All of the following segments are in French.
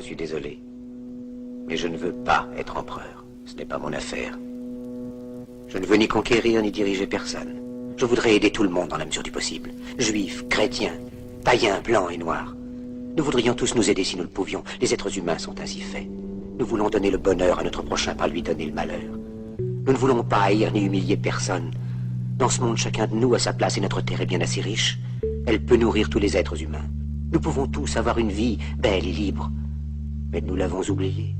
suis désolé. Mais je ne veux pas être empereur. Ce n'est pas mon affaire. Je ne veux ni conquérir ni diriger personne. Je voudrais aider tout le monde dans la mesure du possible. Juifs, chrétiens, païens, blancs et noirs. Nous voudrions tous nous aider si nous le pouvions. Les êtres humains sont ainsi faits. Nous voulons donner le bonheur à notre prochain par lui donner le malheur. Nous ne voulons pas haïr ni humilier personne. Dans ce monde, chacun de nous a sa place et notre terre est bien assez riche. Elle peut nourrir tous les êtres humains. Nous pouvons tous avoir une vie belle et libre. Mais nous l'avons oublié.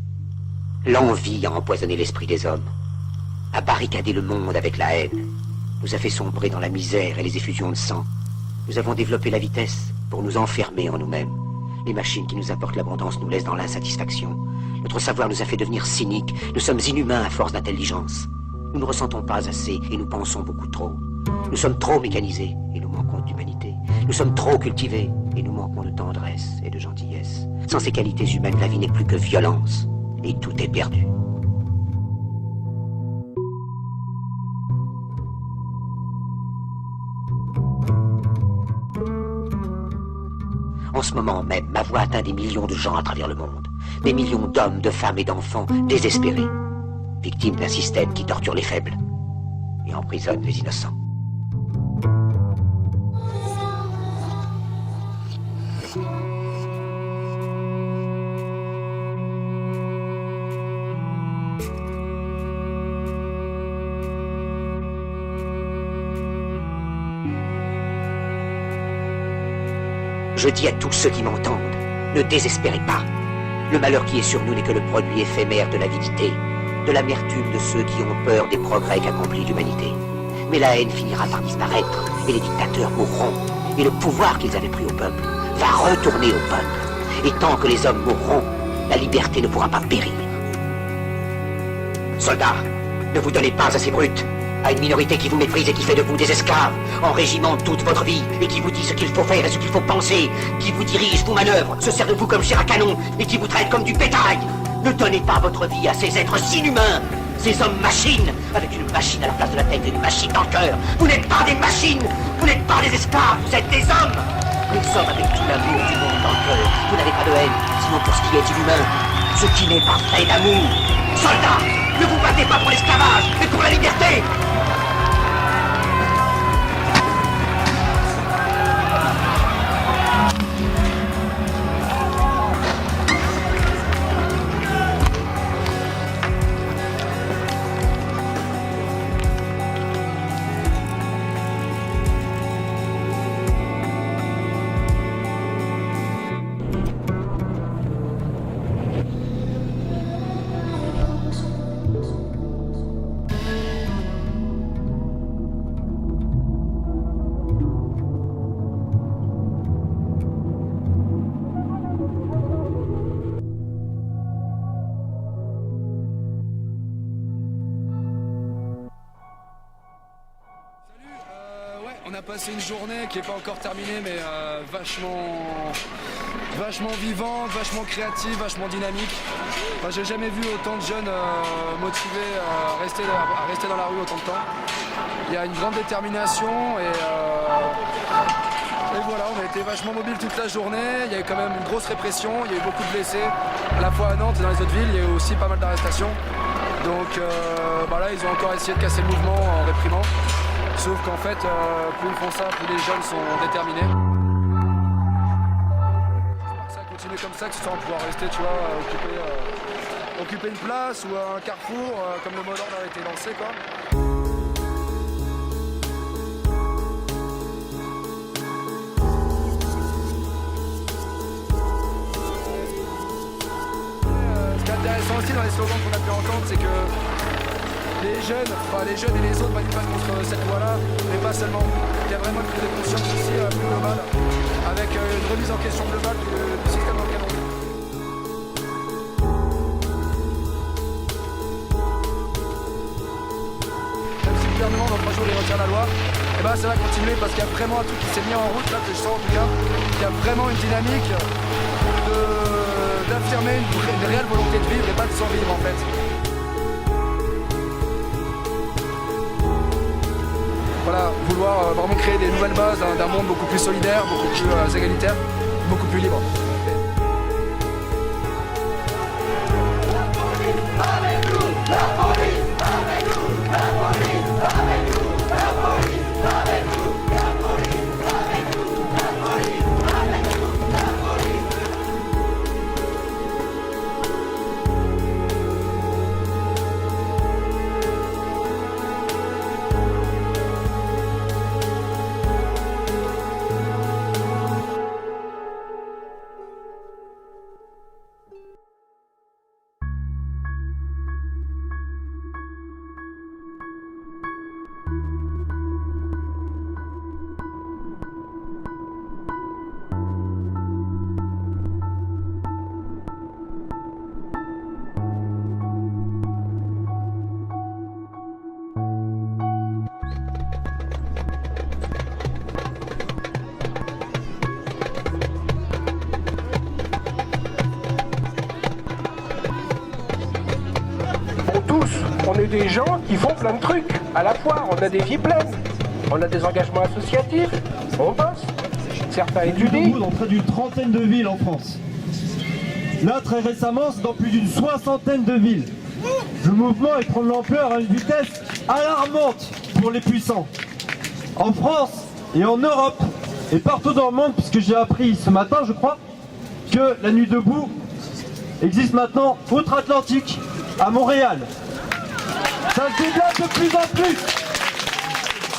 L'envie a empoisonné l'esprit des hommes, a barricadé le monde avec la haine, nous a fait sombrer dans la misère et les effusions de sang. Nous avons développé la vitesse pour nous enfermer en nous-mêmes. Les machines qui nous apportent l'abondance nous laissent dans l'insatisfaction. Notre savoir nous a fait devenir cyniques. Nous sommes inhumains à force d'intelligence. Nous ne ressentons pas assez et nous pensons beaucoup trop. Nous sommes trop mécanisés et nous manquons d'humanité. Nous sommes trop cultivés et nous manquons de tendresse et de gentillesse. Sans ces qualités humaines, la vie n'est plus que violence et tout est perdu. En ce moment même, ma voix atteint des millions de gens à travers le monde. Des millions d'hommes, de femmes et d'enfants désespérés, victimes d'un système qui torture les faibles et emprisonne les innocents. Je dis à tous ceux qui m'entendent, ne désespérez pas. Le malheur qui est sur nous n'est que le produit éphémère de l'avidité, de l'amertume de ceux qui ont peur des progrès qu'accomplit l'humanité. Mais la haine finira par disparaître, et les dictateurs mourront, et le pouvoir qu'ils avaient pris au peuple va retourner au peuple. Et tant que les hommes mourront, la liberté ne pourra pas périr. Soldats, ne vous donnez pas à ces brutes, à une minorité qui vous méprise et qui fait de vous des esclaves, en régiment toute votre vie, et qui vous dit ce qu'il faut faire et ce qu'il faut penser, qui vous dirige, vous manœuvre, se sert de vous comme chair à canon, et qui vous traite comme du bétail. Ne donnez pas votre vie à ces êtres inhumains, ces hommes-machines, avec une machine à la place de la tête et une machine dans le cœur. Vous n'êtes pas des machines, vous n'êtes pas des esclaves, vous êtes des hommes. Des hommes avec tout l'amour du monde dans le cœur. Vous n'avez pas de haine, sinon pour ce qui est inhumain, ce qui n'est pas fait d'amour. Soldats, ne vous battez pas pour l'esclavage, mais pour la liberté. On a passé une journée qui n'est pas encore terminée, mais vachement vivante, vachement créative, vachement dynamique. Enfin, j'ai jamais vu autant de jeunes motivés à rester dans la rue autant de temps. Il y a une grande détermination et voilà, on a été vachement mobiles toute la journée. Il y a eu quand même une grosse répression, il y a eu beaucoup de blessés, à la fois à Nantes et dans les autres villes. Il y a eu aussi pas mal d'arrestations. Donc là, ils ont encore essayé de casser le mouvement en réprimant. Sauf qu'en fait, plus ils font ça, plus les jeunes sont déterminés. Ça continue comme ça, que ce soit pouvoir rester, tu vois, occuper une place ou un carrefour, comme le mot d'ordre a été lancé, quoi. Ce qui est intéressant aussi dans les slogans qu'on a pu entendre, c'est que les jeunes et les autres manifestent contre cette loi-là, mais pas seulement. Il y a vraiment une prise de conscience aussi plus globale, avec une remise en question globale du système dans lequel on vit. Même si le gouvernement dans 3 jours il retire la loi, et ça va continuer parce qu'il y a vraiment un truc qui s'est mis en route, là que je sens en tout cas. Il y a vraiment une dynamique d'affirmer une réelle volonté de vivre et pas de survivre en fait. Voilà, vouloir vraiment créer des nouvelles bases d'un monde beaucoup plus solidaire, beaucoup plus égalitaire, beaucoup plus libre. on est des gens qui font plein de trucs à la fois. On a des vies pleines, on a des engagements associatifs, on bosse. Certains étudient. Dans près d'une trentaine de villes en France. Là, très récemment, c'est dans plus d'une soixantaine de villes. Le mouvement est prendre l'ampleur à une vitesse alarmante pour les puissants. En France et en Europe et partout dans le monde, puisque j'ai appris ce matin, je crois, que la Nuit debout existe maintenant outre-Atlantique, à Montréal. Ça se développe de plus en plus.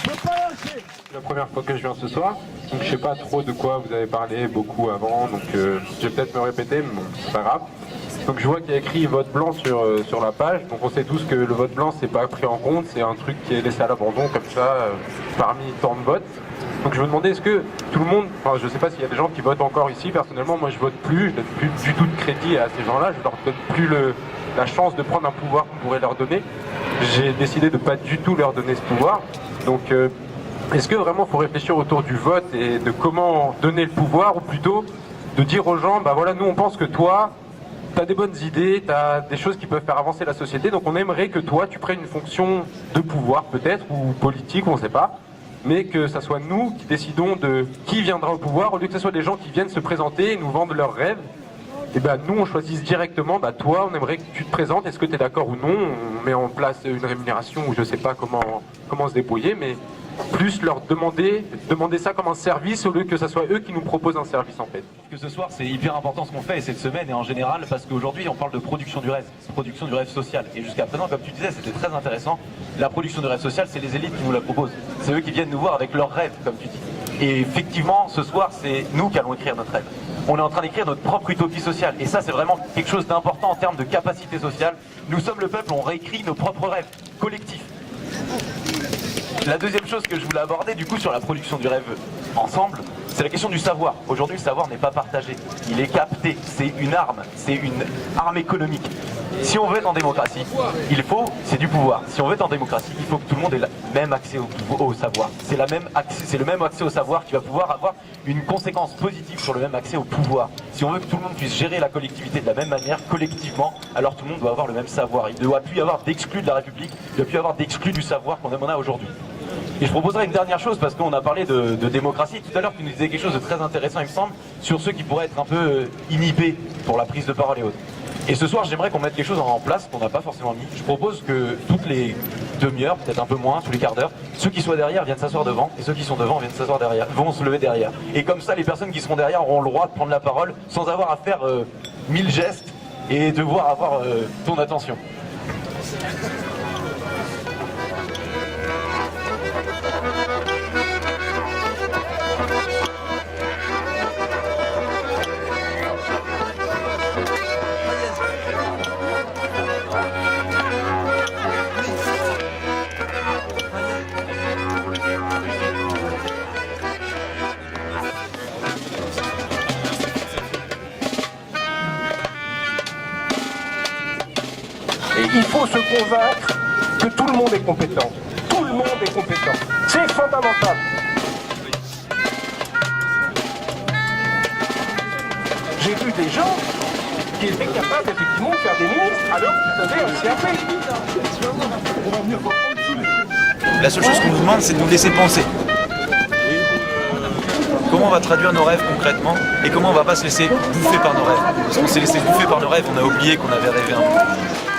Faut pas lâcher. C'est la première fois que je viens ce soir, donc je sais pas trop de quoi vous avez parlé beaucoup avant, donc je vais peut-être me répéter, mais bon, c'est pas grave. Donc je vois qu'il y a écrit vote blanc sur la page, donc on sait tous que le vote blanc c'est pas pris en compte, c'est un truc qui est laissé à l'abandon comme ça, parmi tant de votes. Donc je me demandais, est-ce que tout le monde, enfin je sais pas s'il y a des gens qui votent encore ici, personnellement moi je vote plus, je donne plus du tout de crédit à ces gens-là, je leur donne plus la chance de prendre un pouvoir qu'on pourrait leur donner. J'ai décidé de pas du tout leur donner ce pouvoir, donc est-ce que vraiment il faut réfléchir autour du vote et de comment donner le pouvoir, ou plutôt de dire aux gens, bah voilà, nous on pense que toi, t'as des bonnes idées, t'as des choses qui peuvent faire avancer la société, donc on aimerait que toi tu prennes une fonction de pouvoir peut-être, ou politique, on sait pas, mais que ça soit nous qui décidons de qui viendra au pouvoir, au lieu que ce soit des gens qui viennent se présenter et nous vendent leurs rêves. Et ben nous on choisit directement, bah toi on aimerait que tu te présentes, est-ce que tu es d'accord ou non, on met en place une rémunération ou je sais pas comment se débrouiller, mais plus leur demander ça comme un service au lieu que ce soit eux qui nous proposent un service en fait. Que ce soir c'est hyper important ce qu'on fait cette semaine et en général parce qu'aujourd'hui on parle de production du rêve social, et jusqu'à présent comme tu disais c'était très intéressant, la production du rêve social c'est les élites qui nous la proposent, c'est eux qui viennent nous voir avec leurs rêves comme tu dis, et effectivement ce soir c'est nous qui allons écrire notre rêve. On est en train d'écrire notre propre utopie sociale et ça c'est vraiment quelque chose d'important en termes de capacité sociale. Nous sommes le peuple, on réécrit nos propres rêves collectifs. La deuxième chose que je voulais aborder du coup sur la production du rêve ensemble, c'est la question du savoir. Aujourd'hui le savoir n'est pas partagé, il est capté, c'est une arme économique. Si on veut être en démocratie, c'est du pouvoir. Si on veut être en démocratie, il faut que tout le monde ait le même accès au savoir. C'est le même accès au savoir qui va pouvoir avoir une conséquence positive sur le même accès au pouvoir. Si on veut que tout le monde puisse gérer la collectivité de la même manière, collectivement, alors tout le monde doit avoir le même savoir. Il ne doit plus y avoir d'exclus de la République, il ne doit plus y avoir d'exclus du savoir qu'on a aujourd'hui. Et je proposerai une dernière chose, parce qu'on a parlé de démocratie. Tout à l'heure, tu nous disais quelque chose de très intéressant, il me semble, sur ceux qui pourraient être un peu inhibés pour la prise de parole et autres. Et ce soir, j'aimerais qu'on mette quelque chose en place qu'on n'a pas forcément mis. Je propose que toutes les demi-heures, peut-être un peu moins, tous les quarts d'heure, ceux qui soient derrière viennent s'asseoir devant, et ceux qui sont devant viennent s'asseoir derrière, vont se lever derrière. Et comme ça, les personnes qui seront derrière auront le droit de prendre la parole sans avoir à faire 1000 gestes et devoir avoir ton attention. Et il faut se convaincre que tout le monde est compétent. Tout le monde est compétent. C'est fondamental. J'ai vu des gens qui étaient capables effectivement de faire des ministres alors qu'ils avaient un CAP. La seule chose qu'on nous demande, c'est de nous laisser penser. Comment on va traduire nos rêves concrètement et comment on va pas se laisser bouffer par nos rêves. Parce qu'on s'est laissé bouffer par nos rêves, on a oublié qu'on avait rêvé un peu.